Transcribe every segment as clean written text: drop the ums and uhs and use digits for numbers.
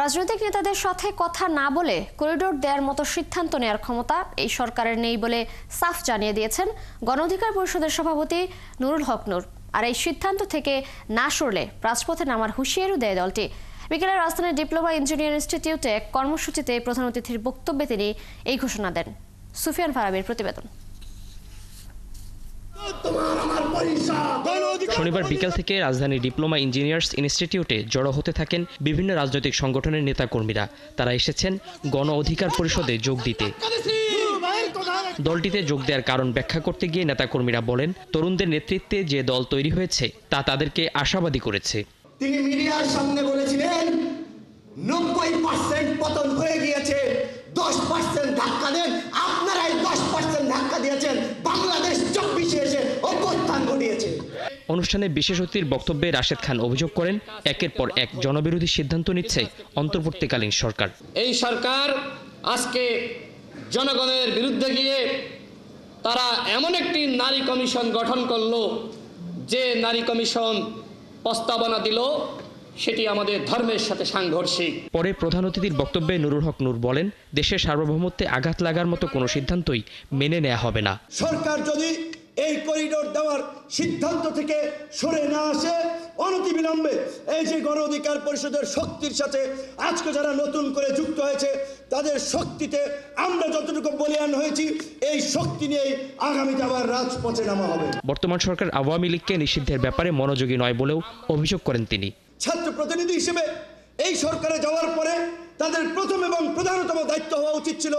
রাজনৈতিক নেতাদের সাথে কথা না বলে করিডোর দেওয়ার মতো সিদ্ধান্ত নেওয়ার ক্ষমতা এই সরকারের নেই বলে সাফ জানিয়ে দিয়েছেন গণ অধিকার পরিষদের সভাপতি নুরুল হক নূর। আর এই সিদ্ধান্ত থেকে না সরলে রাজপথে নামার হুঁশিয়ারিও দেয় দলটি। বিকেলে রাজধানীর ডিপ্লোমা ইঞ্জিনিয়ার ইনস্টিটিউটে এক কর্মসূচিতে প্রধান অতিথির বক্তব্যে তিনি এই ঘোষণা দেন। সুফিয়ান ফারাবির প্রতিবেদন। শনিবার বিকেল থেকে রাজধানীর ডিপ্লোমা ইঞ্জিনিয়ার্স ইনস্টিটিউটে জড়ো হতে থাকেন বিভিন্ন রাজনৈতিক সংগঠনের নেতাকর্মীরা। তারা এসেছেন গণ অধিকার পরিষদে যোগ দিতে। দলটিতে যোগ দেওয়ার কারণ ব্যাখ্যা করতে গিয়ে নেতাকর্মীরা বলেন, তরুণদের নেতৃত্বে যে দল তৈরি হয়েছে তা তাদেরকে আশাবাদী করেছে। তিনি মিডিয়ার সামনে বলেছিলেন 90% পতন হয়ে গিয়েছে, 10% ধাক্কা দেন। আপনারা এই 10% ধাক্কা দিয়েছেন, বাংলাদেশ 24-এ এসে অভ্যুত্থান ঘটিয়েছে। অনুষ্ঠানে বিশেষ অতিথির বক্তব্যে রাশেদ খান অভিযোগ করেন, একের পর এক জনবিরোধী সিদ্ধান্ত নিচ্ছে অন্তর্বর্তীকালীন সরকার। এই সরকার আজকে জনগণের বিরুদ্ধে গিয়ে তারা এমন একটি নারী কমিশন গঠন করলো, যে নারী কমিশন প্রস্তাবনা দিল সেটি আমাদের ধর্মের সাথে সাংঘর্ষিক। পরে প্রধান অতিথির বক্তব্যে নুরুল হক নূর বলেন, দেশের সার্বভৌমত্বে আঘাত লাগার মতো কোনো সিদ্ধান্তই মেনে নেওয়া হবে না। সরকার যদি এই করিডোর দেওয়ার সিদ্ধান্ত থেকে সরে না আসে, অনতিবিলম্বে এই যে গণ অধিকার পরিষদের শক্তির সাথে আজকে যারা নতুন করে যুক্ত হয়েছে তাদের শক্তিতে আমরা যতটুকু বলিয়ান হয়েছি, এই শক্তি নিয়ে আগামীতে আবার রাজপথে নামা হবে। বর্তমান সরকার আওয়ামী লীগকে নিষিদ্ধের ব্যাপারে মনোযোগী নয় বলেও অভিযোগ করেন তিনি। ছাত্র প্রতিনিধি হিসেবে এই সরকারে যাওয়ার পরে তাদের প্রথম এবং প্রধানতম দায়িত্ব হওয়া উচিত ছিল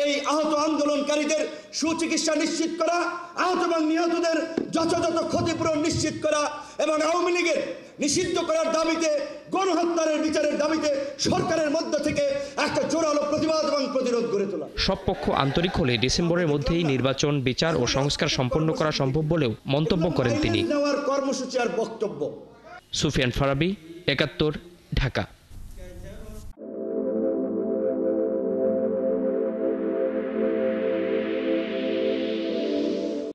এই আহত আন্দোলনকারীদের সুচিকিৎসা নিশ্চিত করা, আহত এবং নিহতদের যথাযথ ক্ষতিপূরণ নিশ্চিত করা এবং আওয়ামী লীগের নিষিদ্ধ করার দাবিতে, গণহত্যার বিচারের দাবিতে সরকারের মধ্য থেকে একটা জোরালো প্রতিবাদ এবং প্রতিরোধ গড়ে তোলা। সব পক্ষ আন্তরিক হলে ডিসেম্বরের মধ্যেই নির্বাচন, বিচার ও সংস্কার সম্পন্ন করা সম্ভব বলেও মন্তব্য করেন তিনি। নেওয়ার কর্মসূচি আর বক্তব্য। সুফিয়ান ফারাবি, ৭১, ঢাকা।